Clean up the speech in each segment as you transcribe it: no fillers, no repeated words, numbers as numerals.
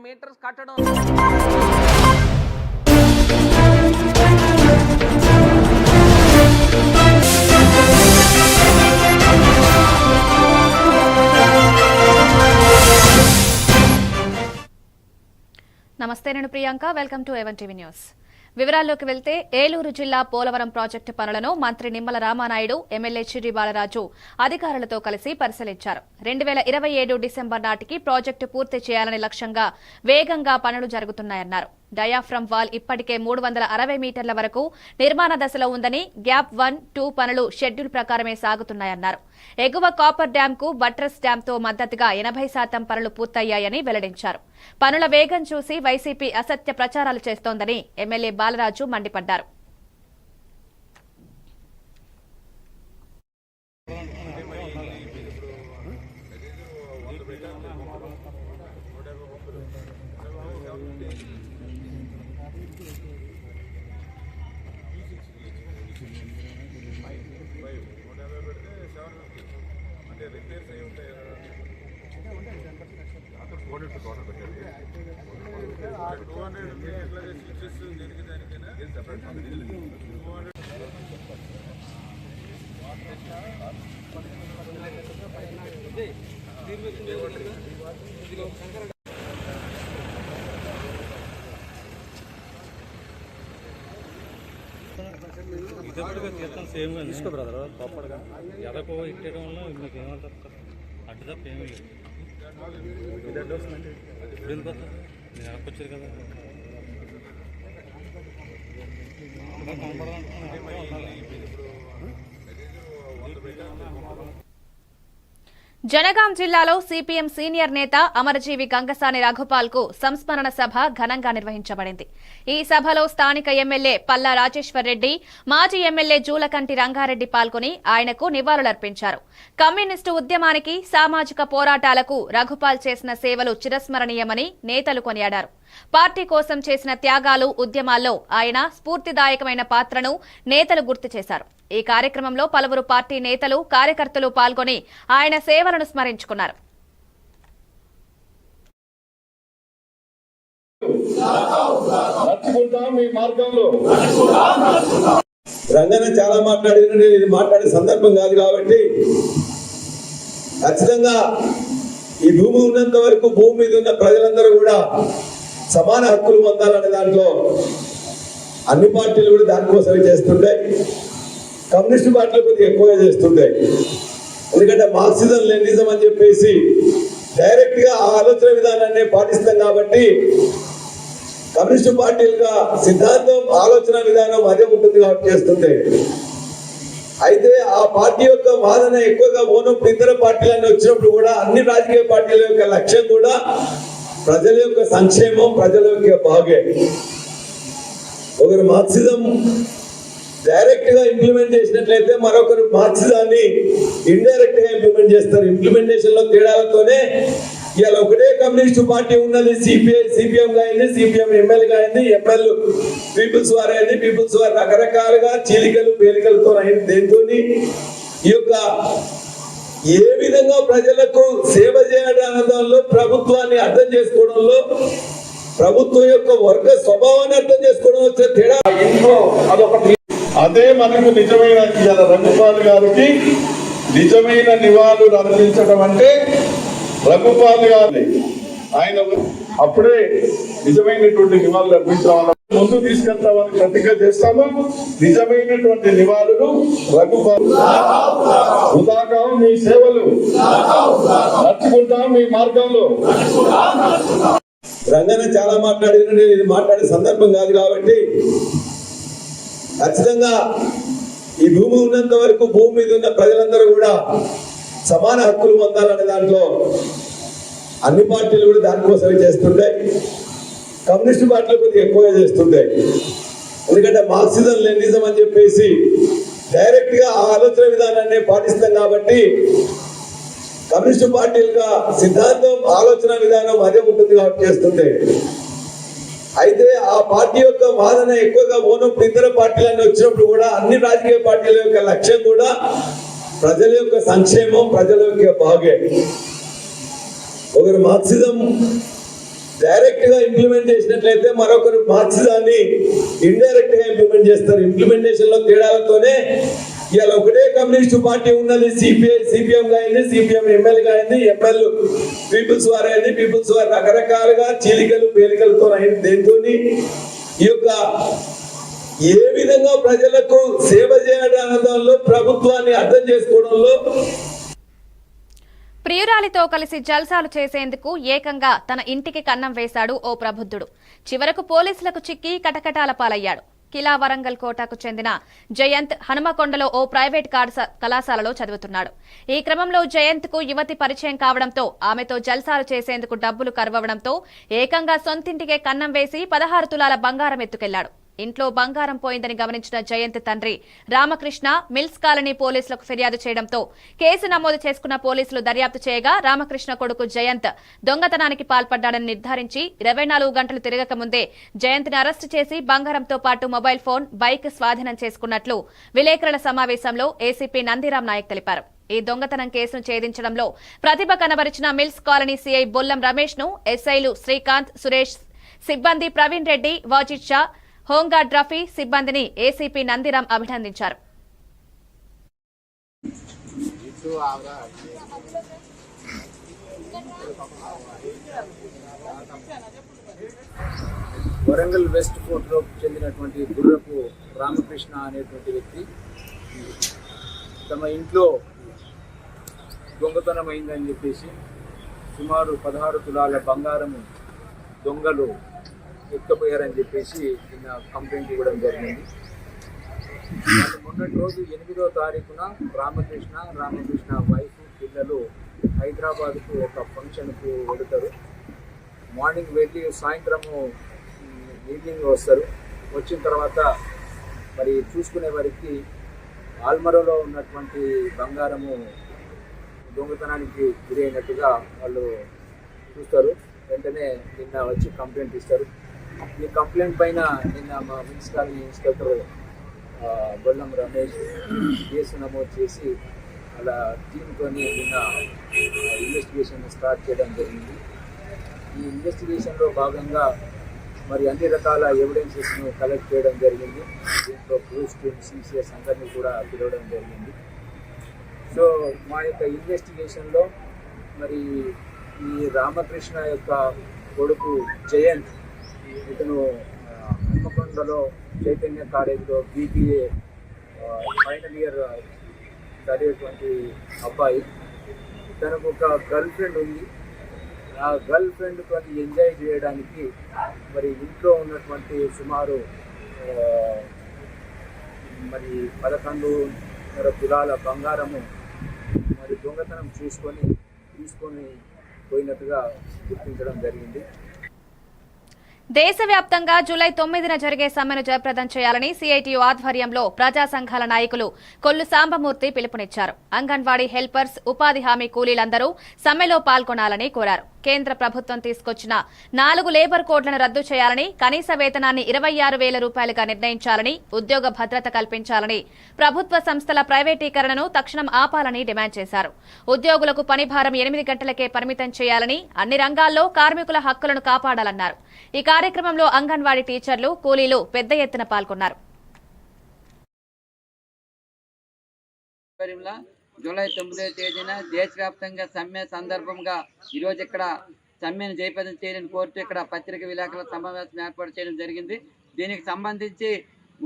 Metres కట్టడం. నమస్తే, నేను Priyanka. Welcome to A1 TV news. వివరాల్లోకి వెళ్తే ఏలూరు జిల్లా పోలవరం ప్రాజెక్టు పనులను మంత్రి నిమ్మల రామానాయుడు, ఎమ్మెల్యే చిర్రి బాలరాజు అధికారులతో కలిసి పరిశీలించారు. 2027 డిసెంబర్ నాటికి ప్రాజెక్టు పూర్తి చేయాలనే లక్ష్యంగా వేగంగా పనులు జరుగుతున్నాయన్నారు. డయాఫ్రమ్ వాల్ ఇప్పటికే 360 మీటర్ల వరకు నిర్మాణ దశలో ఉందని, గ్యాప్ 1, 2 పనులు షెడ్యూల్ ప్రకారమే సాగుతున్నాయన్నారు. ఎగువ కాపర్ డ్యాం కు బట్రస్ డ్యాంతో మద్దతుగా 80% పనులు పూర్తయ్యాయని వెల్లడించారు. పనుల వేగం చూసి వైసీపీ అసత్య ప్రచారాలు చేస్తోందని ఎమ్మెల్యే బాలరాజు మండిపడ్డారు. సేమ్ తీసుకో బ్రదర్, తప్పడుగా ఎదకో ఇట్టడం వల్ల మీకు ఏమంటారు? అడ్డు తప్ప ఏమీ లేదు. ఇది అడ్డు వస్తుందండి. ఇప్పుడు ఎందుకు వస్తా? నేను వెనక్కొచ్చారు కదా. జనగాం జిల్లాలో సిపిఎం సీనియర్ నేత అమరజీవి గంగసాని రఘుపాల్ కు సంస్మరణ సభ ఘనంగా నిర్వహించబడింది. ఈ సభలో స్థానిక ఎమ్మెల్యే పల్లా రాజేశ్వర్ రెడ్డి, మాజీ ఎమ్మెల్యే జూలకంటి రంగారెడ్డి పాల్గొని ఆయనకు నివాళులర్పించారు. కమ్యూనిస్టు ఉద్యమానికి, సామాజిక పోరాటాలకు రఘుపాల్ చేసిన సేవలు చిరస్మరణీయమని నేతలు కొనియాడారు. పార్టీ కోసం చేసిన త్యాగాలు, ఉద్యమాల్లో ఆయన స్ఫూర్తిదాయకమైన పాత్రను నేతలు గుర్తు చేశారు. ఈ కార్యక్రమంలో పలువురు పార్టీ నేతలు, కార్యకర్తలు పాల్గొని ఆయన సేవలను స్మరించుకున్నారు. రంగన చాలా మాట్లాడిన ఇది మాట్లాడే సందర్భం కాదు కాబట్టి ఖచ్చితంగా ఈ భూమి ఉన్నంత వరకు భూమి మీద ఉన్న ప్రజలందరూ కూడా సమాన హక్కులు పొందాలనే దాంట్లో అన్ని పార్టీలు కూడా దానికోసమే చేస్తుంటాయి. కమ్యూనిస్ట్ పార్టీలు కొద్దిగా ఎక్కువగా చేస్తుంటాయి. ఎందుకంటే మార్క్సిజం లెనినిజం అని చెప్పేసి డైరెక్ట్ గా ఆ ఆలోచన విధానాన్ని పాటిస్తాం కాబట్టి కమ్యూనిస్ట్ పార్టీలుగా సిద్ధాంతం, ఆలోచన విధానం అదే ఉంటుంది కాబట్టి చేస్తుంటాయి. అయితే ఆ పార్టీ యొక్క వాదన ఎక్కువగా పోనప్పుడు ఇతర పార్టీలన్నీ వచ్చినప్పుడు కూడా అన్ని రాజకీయ పార్టీల యొక్క లక్ష్యం కూడా ప్రజల యొక్క సంక్షేమం, ప్రజల యొక్క బాగే. ఒకరు మార్క్సిజం డైరెక్ట్ గా ఇంప్లిమెంట్ చేసినట్లయితే మరొకరు మార్క్సిజాన్ని ఇండైరెక్ట్ గా ఇంప్లిమెంట్ చేస్తారు. ఇంప్లిమెంటేషన్ లో తేడాలతోనే ఇవాళ ఒకటే కమ్యూనిస్ట్ పార్టీ ఉన్నది. సిపిఎం అయింది, సిపిఎం ఎమ్మెల్యేగా అయింది, ఎమ్మెల్యే పీపుల్స్ వార్ అయింది, పీపుల్స్ వార్ రకరకాలుగా చీలికలు పేలికలతో అయింది. దేంతో ఈ యొక్క ఏ విధంగా ప్రజలకు సేవ చేయడంలో, ప్రభుత్వాన్ని అర్థం చేసుకోవడంలో, ప్రభుత్వం యొక్క వర్గ స్వభావాన్ని అర్థం చేసుకోవడం వచ్చే తేడా ఇంట్లో అదొకటి. అదే మనకు నిజమైన రఘుపాల్ గారికి నిజమైన నివాళులు అర్పించడం అంటే రఘుపాల్ గారి ఆయన అప్పుడే నిజమైనటువంటి నివాళులు అర్పించడం ముందు తీసుకెళ్తామని ప్రతిజ్ఞ చేస్తాము. నిజమైనటువంటి నివాళులు రఘుపాల్. ఉదాహరణ మీ సేవలు నడుచుకుంటాం మీ మార్గంలో. రంగన చాలా మాట్లాడిన ఇది మాట్లాడే సందర్భం కాదు కాబట్టి ఖచ్చితంగా ఈ భూమి ఉన్నంత వరకు భూమి మీద ఉన్న ప్రజలందరూ కూడా సమాన హక్కులు పొందాలనే దాంట్లో అన్ని పార్టీలు కూడా దానికోసమే చేస్తుంటాయి. కమ్యూనిస్ట్ పార్టీలు కొద్దిగా ఎక్కువగా చేస్తుంటాయి. ఎందుకంటే మార్క్సిజం లెనినిజం అని చెప్పేసి డైరెక్ట్ గా ఆ ఆలోచన విధానాన్ని పాటిస్తాం కాబట్టి కమ్యూనిస్ట్ పార్టీలుగా సిద్ధాంతం, ఆలోచన విధానం అదే ఉంటుంది కాబట్టి చేస్తుంటాయి. అయితే ఆ పార్టీ యొక్క వాదన ఎక్కువగా పోనప్పుడు ఇతర పార్టీలన్నీ వచ్చినప్పుడు కూడా అన్ని రాజకీయ పార్టీల యొక్క లక్ష్యం కూడా ప్రజల యొక్క సంక్షేమం, ప్రజల యొక్క బాగే. ఒకరు మార్క్సిజం డైరెక్ట్ గా ఇంప్లిమెంట్ చేసినట్లయితే మరొకరు మార్చి దాన్ని ఇండైరెక్ట్ గా ఇంప్లిమెంట్ చేస్తారు. ఇంప్లిమెంటేషన్ లో తేడాలతోనే ఇవాళ ఒకటే కమ్యూనిస్ట్ పార్టీ ఉన్నది. సిపిఎం గా అయింది, సిపిఎం ఎమ్మెల్యే గా అయింది, ఎమ్మెల్యే పీపుల్స్ వార్ అయింది, పీపుల్స్ వార్ రకరకాలుగా చీలికలు పేలికలతో అయింది. దేంతో ఈ యొక్క ఏ విధంగా ప్రజలకు సేవ చేయడంలో ప్రభుత్వాన్ని అర్థం చేసుకోవడంలో ప్రియురాలితో కలిసి జల్సాలు చేసేందుకు ఏకంగా తన ఇంటికి కన్నం వేశాడు ఓ ప్రబుద్ధుడు. చివరకు పోలీసులకు చిక్కి కటకటాల పాలయ్యాడు. కిలా వరంగల్ కోటకు చెందిన జయంత్ హనుమకొండలో ఓ ప్రైవేట్ కళాశాలలో చదువుతున్నాడు. ఈ క్రమంలో జయంత్ కు యువతి పరిచయం కావడంతో ఆమెతో జల్సాలు చేసేందుకు డబ్బులు కరువవడంతో ఏకంగా సొంతింటికే కన్నం వేసి 16 తులాల బంగారం ఎత్తుకెళ్లాడు. ఇంట్లో బంగారం పోయిందని గమనించిన జయంత్ తండ్రి రామకృష్ణ మిల్స్ కాలనీ పోలీసులకు ఫిర్యాదు చేయడంతో కేసు నమోదు చేసుకున్న పోలీసులు దర్యాప్తు చేయగా రామకృష్ణ కొడుకు జయంత్ దొంగతనానికి పాల్పడ్డాడని నిర్ధారించి 24 గంటలు తిరగక ముందే జయంత్ ని అరెస్టు చేసి బంగారంతో పాటు మొబైల్ ఫోన్, బైక్ స్వాధీనం చేసుకున్నట్లు విలేకరుల సమావేశంలో ఏసీపీ నందిరాం నాయక్ తెలిపారు. ఈ దొంగతనం కేసును ఛేదించడంలో ప్రతిభ కనబరిచిన mills colony CI Bollam Ramesh ను ఎస్ఐలు శ్రీకాంత్, సురేష్, సిబ్బంది ప్రవీణ్ రెడ్డి, వాజిద్ షా, హోంగార్డ్ రఫీ సిబ్బందిని ఏసీపీ నందిరాం అభినందించారు. వరంగల్ వెస్ట్ ఫోర్ట్లో చెందినటువంటి గుర్రపు రామకృష్ణ అనేటువంటి వ్యక్తి తమ ఇంట్లో దొంగతనం అయిందని చెప్పేసి సుమారు 16 తులాల బంగారము దొంగలు ఎత్తుకుపోయారని చెప్పేసి నిన్న కంప్లైంట్ ఇవ్వడం జరిగింది. మొన్నటి రోజు 8వ తారీఖున రామకృష్ణ వైఫ్, పిల్లలు హైదరాబాద్కు ఒక ఫంక్షన్కు వెళుతారు. మార్నింగ్ వెళ్ళి సాయంత్రము ఈవినింగ్ వస్తారు. వచ్చిన తర్వాత మరి చూసుకునే వారికి ఆల్మరోలో ఉన్నటువంటి బంగారము దొంగతనానికి గురైనట్టుగా వాళ్ళు చూస్తారు. వెంటనే నిన్న వచ్చి కంప్లైంట్ ఇస్తారు. ఈ కంప్లైంట్ పైన నిన్న మా municipal inspector Bollam Ramesh case నమోదు చేసి అలా టీంతో నిన్న ఇన్వెస్టిగేషన్ స్టార్ట్ చేయడం జరిగింది. ఈ ఇన్వెస్టిగేషన్లో భాగంగా మరి అన్ని రకాల ఎవిడెన్సెస్ను కలెక్ట్ చేయడం జరిగింది. దీంట్లో ప్రూఫ్ టీమ్, సిసిఎస్ అందరినీ కూడా పిలవడం జరిగింది. సో మా యొక్క ఇన్వెస్టిగేషన్లో మరి ఈ రామకృష్ణ యొక్క కొడుకు జయంత్, ఇతను హన్మకొండలో చైతన్య కాలేజీలో బీబీఏ ఫైనల్ ఇయర్ చదివేటువంటి అబ్బాయి. తనకు ఒక గర్ల్ ఫ్రెండ్ ఉంది. ఆ గర్ల్ ఫ్రెండ్ తోటి ఎంజాయ్ చేయడానికి మరి ఇంట్లో ఉన్నటువంటి సుమారు మరి 11 తులాల బంగారము మరి దొంగతనం తీసుకొని పోయినట్టుగా గుర్తించడం జరిగింది. దేశవ్యాప్తంగా జూలై 9న జరిగే సమ్మెను జయప్రదం చేయాలని సీఐటియు ఆధ్వర్యంలో ప్రజా సంఘాల నాయకులు కొల్లు సాంబమూర్తి పిలుపునిచ్చారు. అంగన్వాడీ హెల్పర్స్, ఉపాధి హామీ కూలీలందరూ సమ్మెలో పాల్గొనాలని కోరారు. కేంద్ర ప్రభుత్వం తీసుకొచ్చిన 4 లేబర్ కోడ్లను రద్దు చేయాలని, కనీస వేతనాన్ని 26,000 రూపాయలుగా నిర్ణయించాలని, ఉద్యోగ భద్రత కల్పించాలని, ప్రభుత్వ సంస్థల ప్రైవేటీకరణను తక్షణం ఆపాలని డిమాండ్ చేశారు. ఉద్యోగులకు పనిభారం 8 గంటలకే పరిమితం చేయాలని, అన్ని రంగాల్లో కార్మికుల హక్కులను కాపాడాలన్నారు. ఈ కార్యక్రమంలో అంగన్వాడీ టీచర్లు, కూలీలు పెద్ద ఎత్తున పాల్గొన్నారు. జూలై 9వ తేదీన దేశవ్యాప్తంగా సమ్మె సందర్భంగా ఈరోజు ఇక్కడ సమ్మెను జయప్రదం చేయాలని కోరుతూ ఇక్కడ పత్రిక విలేకరుల సమావేశం ఏర్పాటు చేయడం జరిగింది. దీనికి సంబంధించి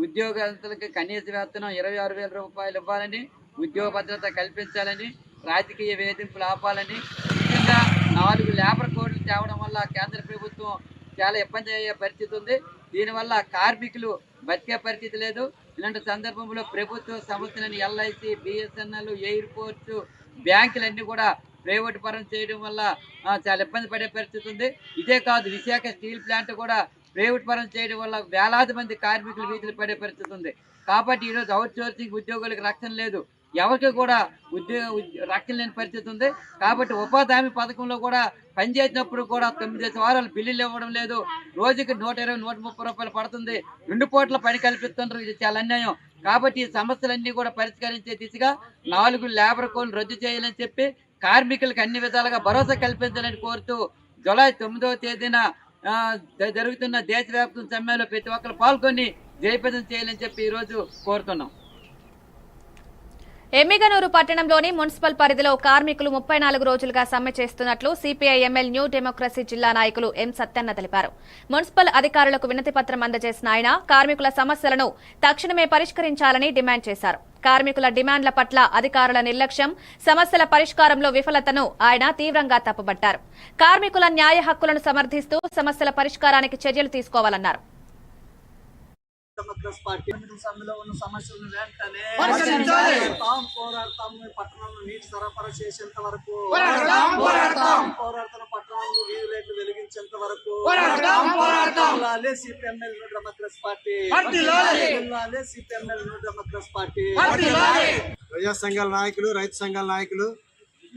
ఉద్యోగస్తులకు కనీస వేతనం 26,000 రూపాయలు ఇవ్వాలని, ఉద్యోగ భద్రత కల్పించాలని, రాజకీయ వేధింపులు ఆపాలని, ముఖ్యంగా 4 లేబర్ కోడ్లు తేవడం వల్ల కేంద్ర ప్రభుత్వం చాలా ఇబ్బంది అయ్యే పరిస్థితి ఉంది. దీనివల్ల కార్మికులు బతికే పరిస్థితి లేదు. ఇలాంటి సందర్భంలో ప్రభుత్వ సంస్థలని ఎల్ఐసి, బిఎస్ఎన్ఎల్, ఎయిర్పోర్ట్స్, బ్యాంకులన్నీ కూడా ప్రైవేట్ పరం చేయడం వల్ల చాలా ఇబ్బంది పడే పరిస్థితి ఉంది. ఇదే కాదు, విశాఖ స్టీల్ ప్లాంట్ కూడా ప్రైవేట్ పరం చేయడం వల్ల వేలాది మంది కార్మికులు వీధులు పడే పరిస్థితి ఉంది. కాబట్టి ఈరోజు అవుట్ సోర్సింగ్ ఉద్యోగులకు రక్షణ లేదు, ఎవరికి కూడా రక్షణ లేని పరిస్థితి ఉంది. కాబట్టి ఉపాధి హామీ పథకంలో కూడా పనిచేసినప్పుడు కూడా 9 వారాలు బిల్లులు ఇవ్వడం లేదు. రోజుకి 120, 130 రూపాయలు పడుతుంది. 2 పూట్ల పని కల్పిస్తుంటారు. ఇది చాలా అన్యాయం. కాబట్టి ఈ సమస్యలన్నీ కూడా పరిష్కరించే దిశగా 4 లేబర్ కోడ్లు రద్దు చేయాలని చెప్పి కార్మికులకు అన్ని విధాలుగా భరోసా కల్పించాలని కోరుతూ జూలై 9వ తేదీన జరుగుతున్న దేశవ్యాప్త సమ్మెలో ప్రతి ఒక్కరు పాల్గొని జయప్రదం చేయాలని చెప్పి ఈరోజు కోరుతున్నాం. ఎమ్మిగనూరు పట్టణంలోని మున్సిపల్ పరిధిలో కార్మికులు 34 రోజులుగా సమ్మె చేస్తున్నట్లు సిపిఐ ఎంఎల్ న్యూ డెమోక్రసీ జిల్లా నాయకులు ఎం సత్యన్న తెలిపారు. మున్సిపల్ అధికారులకు వినతిపత్రం అందజేసిన ఆయన కార్మికుల సమస్యలను తక్షణమే పరిష్కరించాలని డిమాండ్ చేశారు. కార్మికుల డిమాండ్ల పట్ల అధికారుల నిర్లక్ష్యం, సమస్యల పరిష్కారంలో విఫలతను ఆయన తీవ్రంగా తప్పుబట్టారు. కార్మికుల న్యాయ హక్కులను సమర్థిస్తూ సమస్యల పరిష్కారానికి చర్యలు తీసుకోవాలన్నారు. సమ్మెలో ఉన్న సమస్యలను వెంటనే పోరాడతాము. పట్టణంలో నీటి సరఫరా చేసేంత వరకు పోరాడతాం. పట్టణంలో వీధి రేట్లు వెలిగించేంత వరకు CPML new democracy party, CPML new democracy party. ప్రజా సంఘాల నాయకులు, రైతు సంఘాల నాయకులు,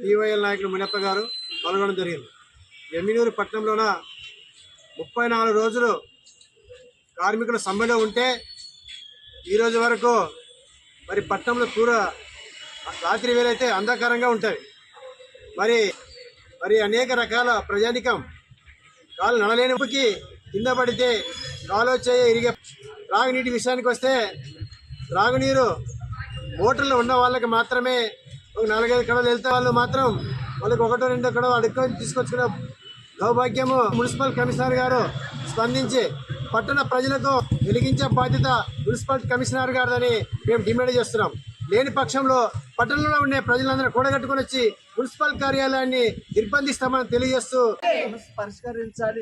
టీవైఎల్ నాయకులు మునప్ప గారు పాల్గొనడం జరిగింది. ఎమ్మిగనూరు పట్టణంలోన 34 రోజులు కార్మికుల సమ్మెలో ఉంటే ఈరోజు వరకు మరి పట్టణంలో రాత్రి వేలైతే అంధకారంగా ఉంటాయి. మరి అనేక రకాల ప్రజానికం కాలు నడలేనికి కింద పడితే కాలు వచ్చే ఇరిగే. త్రాగునీటి విషయానికి వస్తే త్రాగునీరు మోటార్లు ఉన్న వాళ్ళకి మాత్రమే ఒక 4-5 కడవలు వెళ్తే వాళ్ళు మాత్రం వాళ్ళకి 1-2 కడవలు అడుక్కొని తీసుకొచ్చుకునే దౌర్భాగ్యము మున్సిపల్ కమిషనర్ గారు స్పందించి పట్టణ ప్రజలకు వెలిగించే బాధ్యత మున్సిపల్ కమిషనర్ గారిదని మేము డిమాండ్ చేస్తున్నాం. లేని పక్షంలో పట్టణంలో ఉండే ప్రజలందరూ కూడగట్టుకుని వచ్చి మున్సిపల్ కార్యాలయాన్ని నిర్బంధిస్తామని తెలియజేస్తూ పరిష్కరించాలి.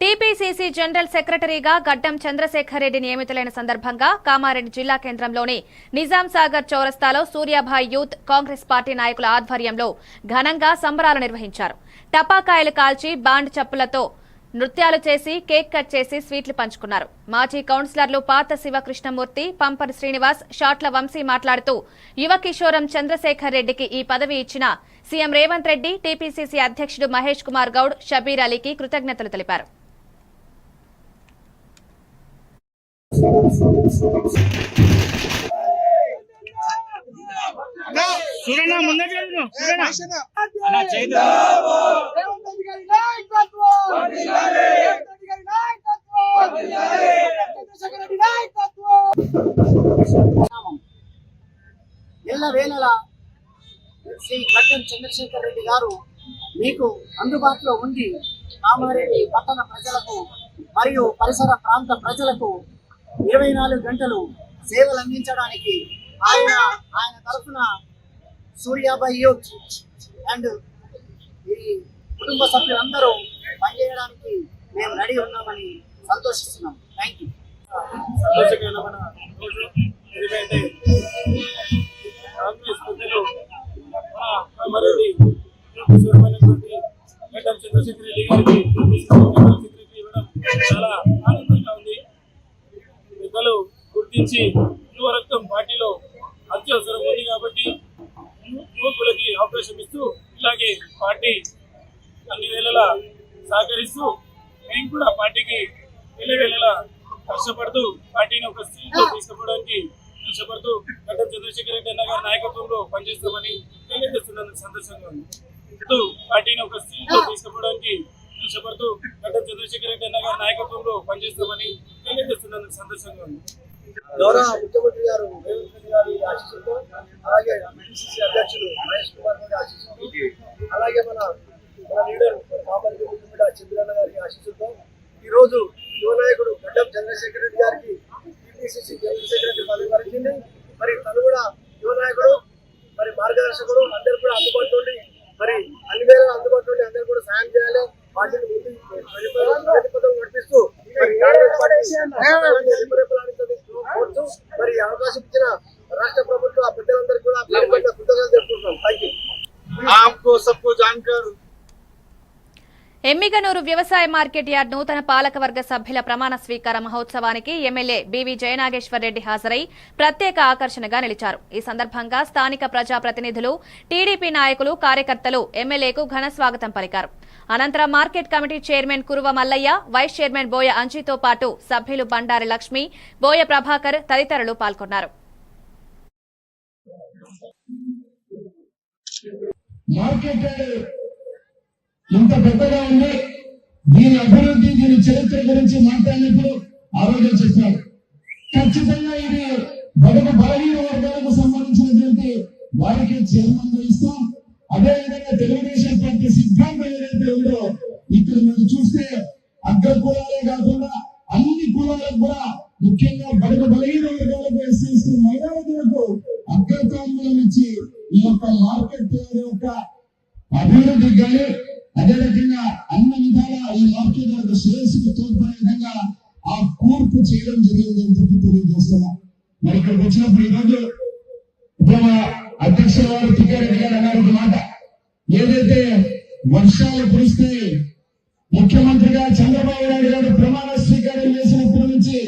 టీపీసీసీ జనరల్ సెక్రటరీగా గడ్డం చంద్రశేఖర్ రెడ్డి నియమితులైన సందర్భంగా కామారెడ్డి జిల్లా కేంద్రంలోని నిజాం సాగర్ చౌరస్తాలో సూర్యాభాయ్ యూత్ కాంగ్రెస్ పార్టీ నాయకుల ఆధ్వర్యంలో ఘనంగా సంబరాలు నిర్వహించారు. టపాకాయలు కాల్చి బాండ్ చప్పులతో నృత్యాలు చేసి కేక్ కట్ చేసి స్వీట్లు పంచుకున్నారు. మాజీ కౌన్సిలర్లు పాత శివకృష్ణమూర్తి, పంపర్ శ్రీనివాస్, షాట్ల వంశీ మాట్లాడుతూ యువ కిషోరం చంద్రశేఖర్ రెడ్డికి ఈ పదవి ఇచ్చిన సీఎం రేవంత్ రెడ్డి, టీపీసీసీ అధ్యక్షుడు మహేష్ కుమార్ గౌడ్, షబీర్ అలీకి కృతజ్ఞతలు తెలిపారు. ఎల్లవేళలా శ్రీ గడ్డం చంద్రశేఖర్ రెడ్డి గారు మీకు అందుబాటులో ఉండి కామారెడ్డి పట్టణ ప్రజలకు మరియు పరిసర ప్రాంత ప్రజలకు 24 గంటలు సేవలు అందించడానికి ఆయన తరఫున సూర్యాభాయ్ యూత్ అండ్ ఈ కుటుంబ సభ్యులందరూ పనిచేయడానికి మేము రెడీ ఉన్నామని సంతోషిస్తున్నాం. Thank you. సంతోషకరమైన రోజు. ఎందుకంటే కాంగ్రెస్ పెద్దలు గడ్డం చంద్రశేఖర్ రెడ్డి గారికి సెక్రటరీ ఇవ్వడం చాలా ఆనందంగా ఉంది. పెద్దలు గుర్తించి యువ రక్తం పార్టీలో అత్యవసరం ఉంది కాబట్టి యువకులకి అవకాశం ఇస్తూ ఇలాగే పార్టీ అన్ని వేళలా సహకరిస్తూ మేము కూడా పార్టీకి వేళలా కష్టపడుతూ పార్టీని ఒక స్థితిలో తీసుకుపోవడానికి కష్టపడుతూ గడ్డం చంద్రశేఖర్ రెడ్డి అన్న గారి నాయకత్వంలో పనిచేస్తామని తెలియజేస్తున్నందుకు సంతోషంగా ఉంది. పార్టీని ఒక స్థితిలో తీసుకుపోవడానికి కష్టపడుతూ గడ్డం చంద్రశేఖర్ రెడ్డి అన్న గారి నాయకత్వంలో పనిచేస్తామని తెలియజేస్తున్నందుకు సంతోషంగా ఉంది. గౌరవ ముఖ్యమంత్రి గారు రేవంత్ రెడ్డి గారి ఆశీస్సులతో, అలాగే పిసిసి అధ్యక్షుడు మహేష్ కుమార్ గారి ఆశీస్సులతో, అలాగే మన లీడర్ కామారెడ్డి ముఖ్యమంత్రి చంద్రన్న గారి ఆశీస్సులతో ఈరోజు యువ నాయకుడు గడ్డం చంద్రశేఖర్ రెడ్డి గారికి టీపీసీసీ జనరల్ సెక్రటరీ పదవి వరించింది. మరి తను కూడా యువ నాయకుడు, మరి మార్గదర్శకుడు, అందరు కూడా అందుబాటులో ఉండి మరి అన్ని వేళ అందుబాటులో ఉండి అందరూ కూడా సాయం చేయాలి. పార్టీని ప్రతిపదం నడిపిస్తూ మరి అవకాశం ఇచ్చిన రాష్ట్ర ప్రభుత్వ పెద్దలందరూ కూడా కృతజ్ఞతలు తెలుపుకుంటున్నాం. Thank you. ఎమ్మిగనూరు వ్యవసాయ మార్కెట్ యార్డ్ నూతన పాలకవర్గ సభ్యుల ప్రమాణ స్వీకార మహోత్సవానికి ఎమ్మెల్యే బీవీ జయనాగేశ్వర్ రెడ్డి హాజరై ప్రత్యేక ఆకర్షణగా నిలిచారు. ఈ సందర్భంగా స్థానిక ప్రజాప్రతినిధులు, టీడీపీ నాయకులు, కార్యకర్తలు ఎమ్మెల్యేకు ఘన స్వాగతం పలికారు. అనంతరం market committee chairman Kuruva Mallaiah, vice chairman Boya అంజీతో పాటు సభ్యులు బండారి లక్ష్మి, బోయ ప్రభాకర్ తదితరులు పాల్గొన్నారు. ఇంత పెద్దగా ఉంది. దీని అభివృద్ధి, దీని చరిత్ర గురించి మాట్లాడినప్పుడు ఆలోచించారు. ఖచ్చితంగా ఇది బడుగు బలహీన వర్గాలకు సంబంధించినటువంటి వారికి చైర్మన్ ఇస్తాం. అదేవిధంగా తెలుగుదేశం పార్టీ సిద్ధాంతం ఏదైతే ఉందో ఇక్కడ మీరు చూస్తే అగ్ర కులాలే కాకుండా అన్ని కులాలకు కూడా, ముఖ్యంగా బడుగు బలహీన వర్గాలకు, ఎస్సీ మైనారిటీలకు అగ్రతాంబూలం ఇచ్చి ఈ యొక్క మార్కెట్ యొక్క అభివృద్ధి కానీ, అదే రకంగా అన్ని విధాలా ఈ మార్కెట్ యొక్క శ్రేయస్సుకు తోడ్పడే విధంగా ఆ కూర్పు చేయడం జరిగింది అని చెప్పి తెలియజేస్తున్నా. మరి ఇక్కడికి వచ్చినప్పుడు ఈరోజు ఉద్యమ అధ్యక్షుల వారు టికెట్ అన్నారు ఒక మాట, ఏదైతే వర్షాలు కురిస్తే ముఖ్యమంత్రిగా చంద్రబాబు నాయుడు గారు ప్రమాణ స్వీకారం చేసినప్పటి నుంచి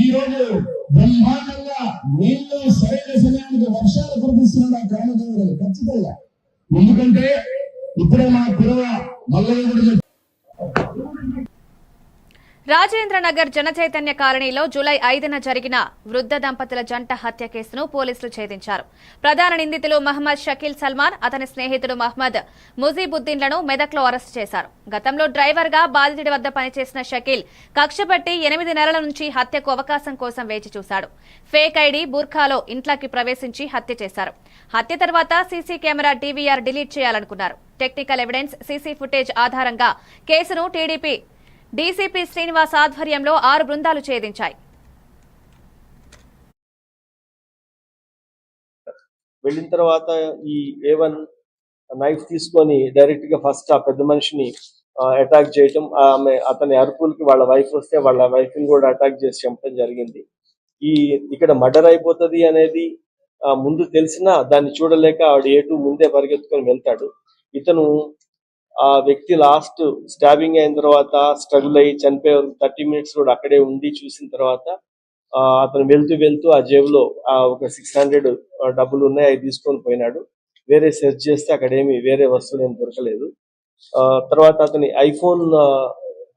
ఈ రోజు బ్రహ్మాండంగా నీళ్లు సరైన సమయానికి వర్షాలు కురిపిస్తున్నాడు ఆ గ్రామదేవుడు. ఖచ్చితంగా, ఎందుకంటే ఇప్పుడే మా కురవ మల్లయ్య కూడా రాజేంద్రనగర్ జనచైతన్య కాలనీలో జూలై 5న జరిగిన వృద్ధ దంపతుల జంట హత్య కేసును పోలీసులు ఛేదించారు. ప్రధాన నిందితులు మహమ్మద్ షకీల్ సల్మాన్, అతని స్నేహితుడు మహమ్మద్ ముజీబుద్దీన్లను మెదక్లో అరెస్టు చేశారు. గతంలో డ్రైవర్గా బాధితుడి వద్ద పనిచేసిన షకీల్ కక్షపట్టి 8 నెలల నుంచి హత్యకు అవకాశం కోసం వేచి చూశాడు. ఫేక్ ఐడీ బూర్ఖాలో ఇంట్లోకి ప్రవేశించి హత్య చేశారు. హత్య తర్వాత సీసీ కెమెరా డీవీఆర్ డిలీట్ చేయాలనుకున్నారు. టెక్నికల్ ఎవిడెన్స్, సీసీ ఫుటేజ్ ఆధారంగా కేసును టీడీపీ డీసీపీ శ్రీనివాస్ ఆధ్వర్యంలో 6 బృందాలు ఛేదించాయి. వెళ్ళిన తర్వాత ఈ A1 నైఫ్ తీసుకొని డైరెక్ట్ గా ఫస్ట్ ఆ పెద్ద మనిషిని అటాక్ చేయటం, అతని అరుపులకి వాళ్ళ వైఫ్ వస్తే వాళ్ళ వైఫ్ ని కూడా అటాక్ చేసి చంపడం జరిగింది. ఇక్కడ మర్డర్ అయిపోతుంది అనేది ముందు తెలిసినా దాన్ని చూడలేక ఆవిడ A2 ముందే పరిగెత్తుకొని వెళ్తాడు. ఇతను ఆ వ్యక్తి లాస్ట్ స్టాబింగ్ అయిన తర్వాత స్ట్రగుల్ అయ్యి చనిపోయే 30 మినిట్స్ కూడా అక్కడే ఉండి చూసిన తర్వాత అతను వెళ్తూ ఆ జేబులో ఒక 600 డబ్బులు ఉన్నాయి, అవి తీసుకొని పోయినాడు. వేరే సెర్చ్ చేస్తే అక్కడేమి వేరే వస్తువులు ఏమి దొరకలేదు. తర్వాత అతని ఐఫోన్,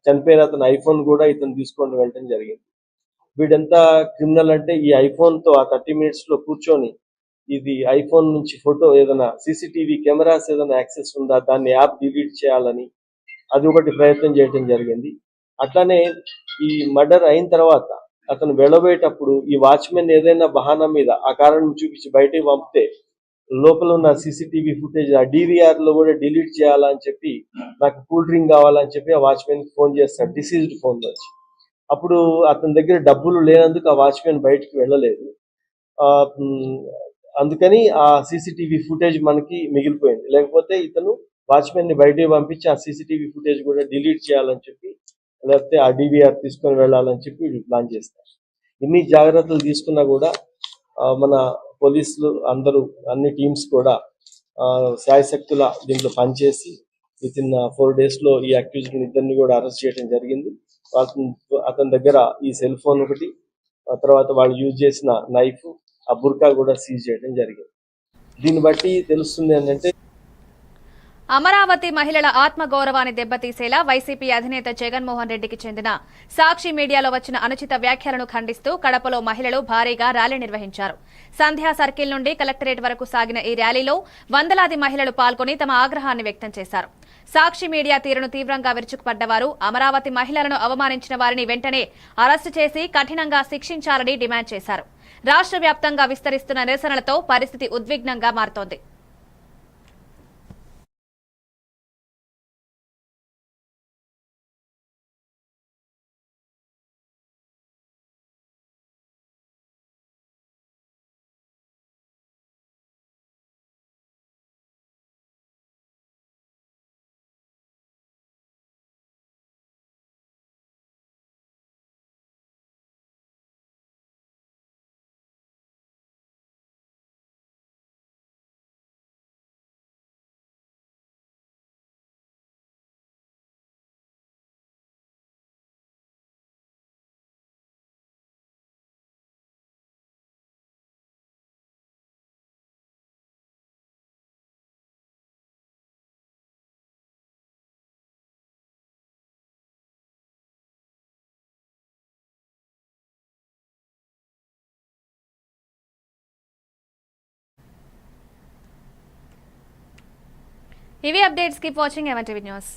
చనిపోయిన అతని ఐఫోన్ కూడా ఇతను తీసుకొని వెళ్ళడం జరిగింది. వీడెంత క్రిమినల్ అంటే ఈ ఐఫోన్ తో ఆ 30 మినిట్స్ లో కూర్చొని ఇది ఐఫోన్ నుంచి ఫోటో ఏదైనా సీసీటీవీ కెమెరాస్ ఏదైనా యాక్సెస్ ఉందా, దాన్ని యాప్ డిలీట్ చేయాలని అది ఒకటి ప్రయత్నం చేయడం జరిగింది. అట్లానే ఈ మర్డర్ అయిన తర్వాత అతను వెళ్ళబోయేటప్పుడు ఈ వాచ్మెన్ ఏదైనా బహానా మీద ఆ కారణం చూపించి బయటకు పంపితే లోపల ఉన్న సీసీటీవీ ఫుటేజ్ ఆ DVR లో కూడా డిలీట్ చేయాలని చెప్పి, నాకు కూల్ డ్రింక్ కావాలని చెప్పి ఆ వాచ్మెన్ కి ఫోన్ చేస్తాడు డిసీజ్డ్ ఫోన్ నుంచి. అప్పుడు అతని దగ్గర డబ్బులు లేనందుకు ఆ వాచ్మెన్ బయటికి వెళ్ళలేదు. అందుకని ఆ సీసీటీవీ ఫుటేజ్ మనకి మిగిలిపోయింది. లేకపోతే ఇతను వాచ్మెన్ ని బయటికి పంపించి ఆ సీసీటీవీ ఫుటేజ్ కూడా డిలీట్ చేయాలని చెప్పి, లేకపోతే ఆ DVR తీసుకొని వెళ్ళాలని చెప్పి వీళ్ళు ప్లాన్ చేస్తారు. ఇన్ని జాగ్రత్తలు తీసుకున్నా కూడా మన పోలీసులు అందరూ అన్ని టీమ్స్ కూడా శాయశక్తుల దీంట్లో పనిచేసి వితిన్ 4 days లో ఈ అక్యూజ్డ్ ఇద్దరిని కూడా అరెస్ట్ చేయడం జరిగింది. అతని దగ్గర ఈ సెల్ ఫోన్ ఒకటి, తర్వాత వాళ్ళు యూజ్ చేసిన నైఫ్, ఆ బుర్కా కూడా సీజ్ చేయడం జరిగింది. దీన్ని బట్టి తెలుస్తుంది ఏంటంటే అమరావతి మహిళల ఆత్మగౌరవాన్ని దెబ్బతీసేలా వైసీపీ అధినేత జగన్మోహన్ రెడ్డికి చెందిన సాక్షి మీడియాలో వచ్చిన అనుచిత వ్యాఖ్యలను ఖండిస్తూ కడపలో మహిళలు భారీగా ర్యాలీ నిర్వహించారు. సంధ్యా సర్కిల్ నుండి కలెక్టరేట్ వరకు సాగిన ఈ ర్యాలీలో వందలాది మహిళలు పాల్గొని తమ ఆగ్రహాన్ని వ్యక్తం చేశారు. సాక్షి మీడియా తీరును తీవ్రంగా విరుచుకుపడ్డవారు అమరావతి మహిళలను అవమానించిన వారిని వెంటనే అరెస్టు చేసి కఠినంగా శిక్షించాలని డిమాండ్ చేశారు. రాష్ట్ర వ్యాప్తంగా విస్తరిస్తున్న నిరసనలతో పరిస్థితి ఉద్విగ్నంగా మారుతోంది. ఇవి updates. Keep watching A1 TV news.